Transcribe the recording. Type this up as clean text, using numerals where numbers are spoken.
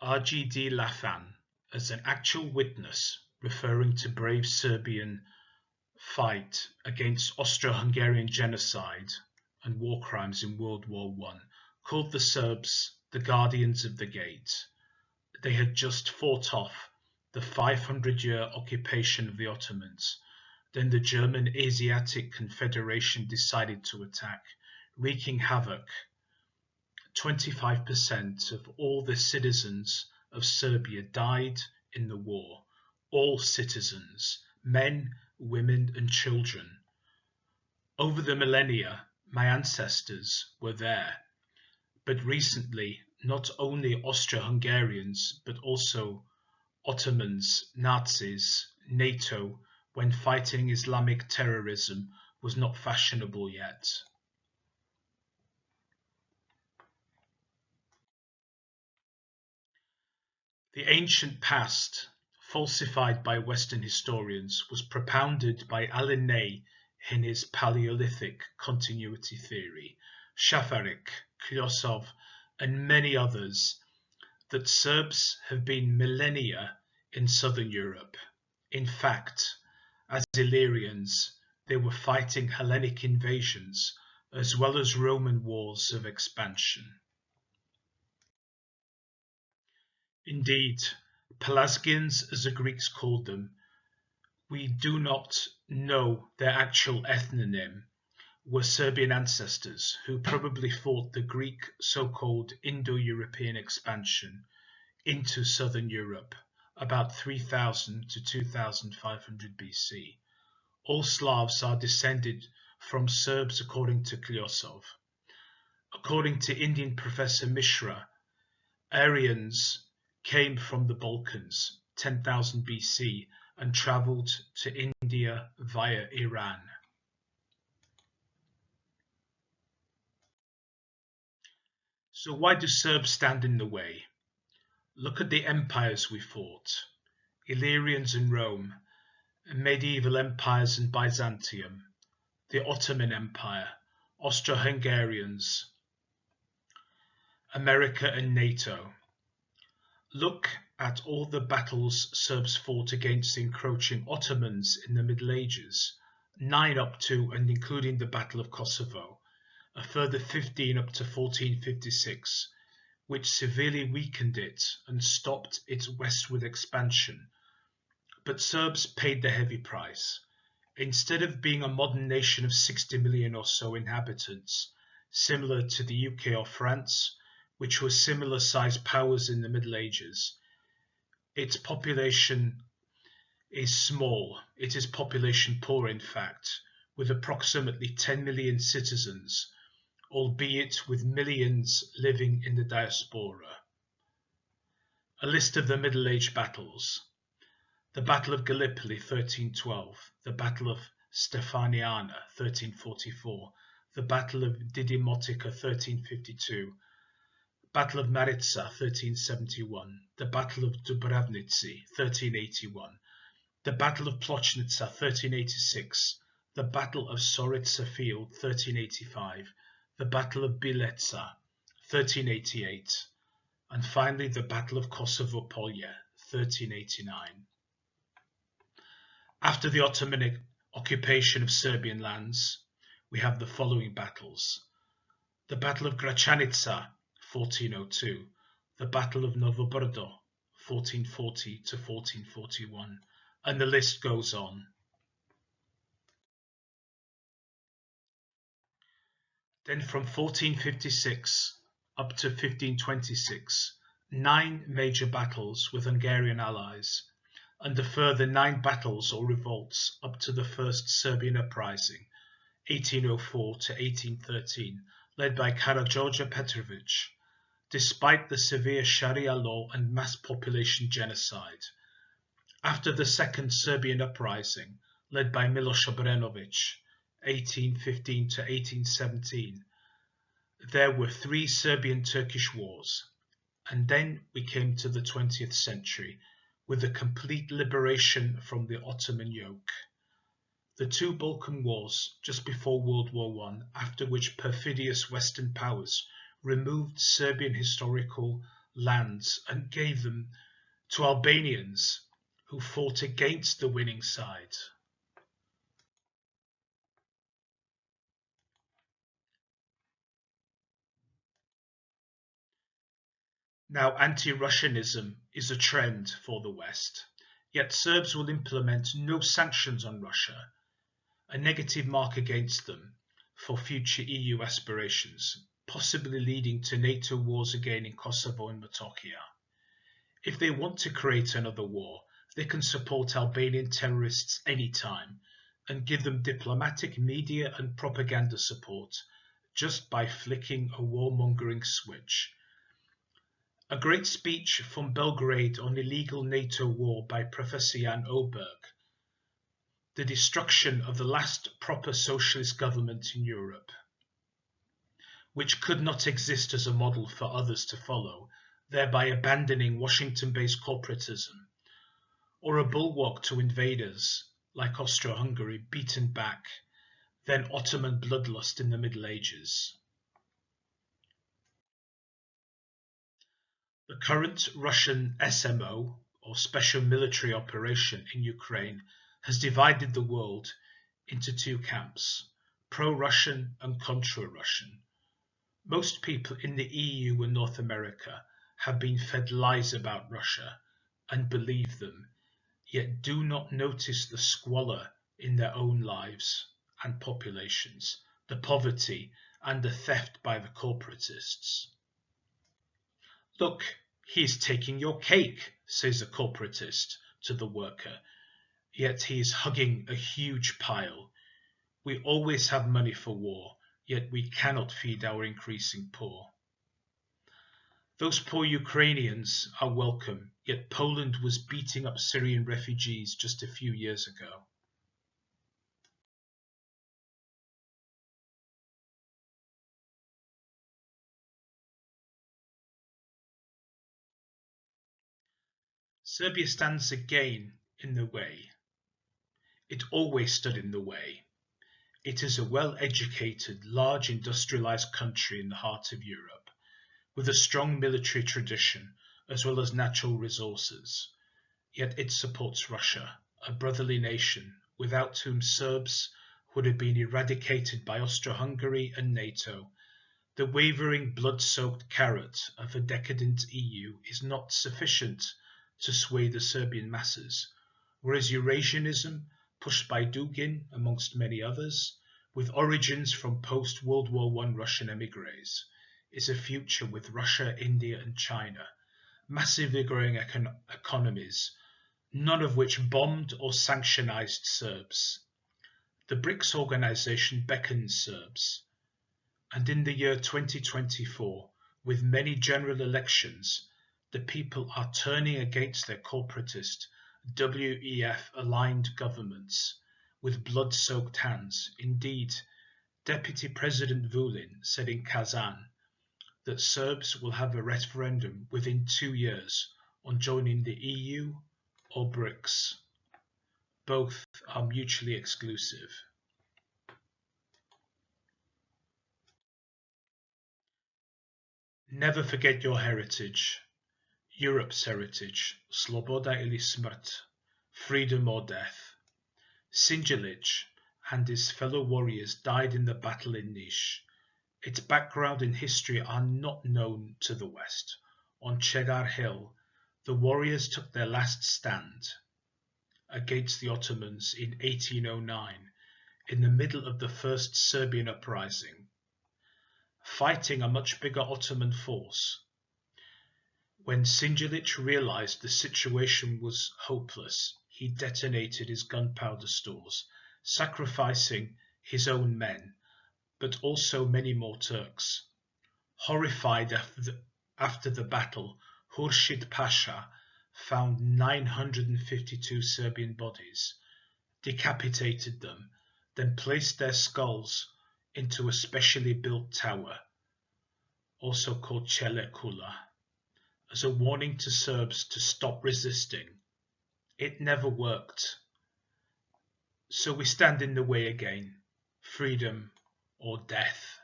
RGD Lafan as an actual witness, referring to brave Serbian fight against Austro-Hungarian genocide and war crimes in World War I, called the Serbs the guardians of the gate. They had just fought off the 500-year occupation of the Ottomans. Then the German Asiatic Confederation decided to attack, wreaking havoc. 25% of all the citizens of Serbia died in the war. All citizens, men, women and children. Over the millennia, my ancestors were there. But recently, not only Austro-Hungarians, but also Ottomans, Nazis, NATO, when fighting Islamic terrorism was not fashionable yet. The ancient past, falsified by Western historians, was propounded by Alan Ney in his Paleolithic continuity theory, Shafarek, Klyosov, and many others, that Serbs have been millennia in southern Europe. In fact, as Illyrians, they were fighting Hellenic invasions as well as Roman wars of expansion. Indeed, Pelasgians, as the Greeks called them, we do not know their actual ethnonym, were Serbian ancestors who probably fought the Greek so-called Indo-European expansion into southern Europe about 3000 to 2500 BC. All Slavs are descended from Serbs according to Klyosov. According to Indian professor Mishra, Aryans came from the Balkans 10,000 BC and travelled to India via Iran. So why do Serbs stand in the way? Look at the empires we fought: Illyrians and Rome, medieval empires and Byzantium, the Ottoman Empire, Austro-Hungarians, America and NATO. Look at all the battles Serbs fought against the encroaching Ottomans in the Middle Ages, 9 up to and including the Battle of Kosovo, a further 15 up to 1456, which severely weakened it and stopped its westward expansion. But Serbs paid the heavy price. Instead of being a modern nation of 60 million or so inhabitants, similar to the UK or France, which were similar-sized powers in the Middle Ages, its population is small. It is population poor, in fact, with approximately 10 million citizens, albeit with millions living in the diaspora. A list of the Middle Age battles: the Battle of Gallipoli, 1312, the Battle of Stefaniana, 1344, the Battle of Didymotica, 1352, Battle of Maritsa, 1371, the Battle of Dubravnici, 1381, the Battle of Plochnitsa, 1386, the Battle of Soritsa Field, 1385, the Battle of Bileca, 1388, and finally the Battle of Kosovo Polje, 1389. After the Ottoman occupation of Serbian lands, we have the following battles: the Battle of Gračanica, 1402, the Battle of Novo Brdo, 1440 to 1441, and the list goes on. Then from 1456 up to 1526, 9 major battles with Hungarian allies, and a further 9 battles or revolts up to the First Serbian Uprising, 1804 to 1813, led by Karađorđe Petrović, despite the severe Sharia law and mass population genocide. After the Second Serbian Uprising, led by Miloš Obrenović, 1815 to 1817, there were 3 Serbian-Turkish wars, and then we came to the 20th century with the complete liberation from the Ottoman yoke. The 2 Balkan Wars just before World War I, after which perfidious Western powers removed Serbian historical lands and gave them to Albanians who fought against the winning side. Now, anti-Russianism is a trend for the West, yet Serbs will implement no sanctions on Russia, a negative mark against them for future EU aspirations, possibly leading to NATO wars again in Kosovo and Metohija. If they want to create another war, they can support Albanian terrorists anytime and give them diplomatic, media and propaganda support just by flicking a warmongering switch. A great speech from Belgrade on illegal NATO war by Professor Jan Oberg, the destruction of the last proper socialist government in Europe, which could not exist as a model for others to follow, thereby abandoning Washington-based corporatism, or a bulwark to invaders like Austro-Hungary beaten back, then Ottoman bloodlust in the Middle Ages. The current Russian SMO, or Special Military Operation in Ukraine, has divided the world into two camps, pro-Russian and contra-Russian. Most people in the EU and North America have been fed lies about Russia and believe them, yet do not notice the squalor in their own lives and populations, the poverty and the theft by the corporatists. Look, he is taking your cake, says a corporatist to the worker, yet he is hugging a huge pile. We always have money for war, yet we cannot feed our increasing poor. Those poor Ukrainians are welcome, yet Poland was beating up Syrian refugees just a few years ago. Serbia stands again in the way. It always stood in the way. It is a well-educated, large industrialized country in the heart of Europe, with a strong military tradition as well as natural resources. Yet it supports Russia, a brotherly nation without whom Serbs would have been eradicated by Austro-Hungary and NATO. The wavering, blood-soaked carrot of a decadent EU is not sufficient to sway the Serbian masses, whereas Eurasianism, pushed by Dugin amongst many others, with origins from post-World War I Russian émigrés, is a future with Russia, India and China, massively growing economies, none of which bombed or sanctionized Serbs. The BRICS organization beckons Serbs, and in the year 2024, with many general elections, the people are turning against their corporatist, WEF-aligned governments with blood-soaked hands. Indeed, Deputy President Vulin said in Kazan that Serbs will have a referendum within 2 years on joining the EU or BRICS. Both are mutually exclusive. Never forget your heritage. Europe's heritage, sloboda ili smrt, freedom or death. Sinjelic and his fellow warriors died in the battle in Niš. Its background and history are not known to the West. On Chegar Hill, the warriors took their last stand against the Ottomans in 1809, in the middle of the First Serbian uprising, fighting a much bigger Ottoman force. When Sinjelic realized the situation was hopeless, he detonated his gunpowder stores, sacrificing his own men, but also many more Turks. Horrified after the battle, Hurshid Pasha found 952 Serbian bodies, decapitated them, then placed their skulls into a specially built tower, also called Cele Kula, as a warning to Serbs to stop resisting. It never worked. So we stand in the way again. Freedom or death.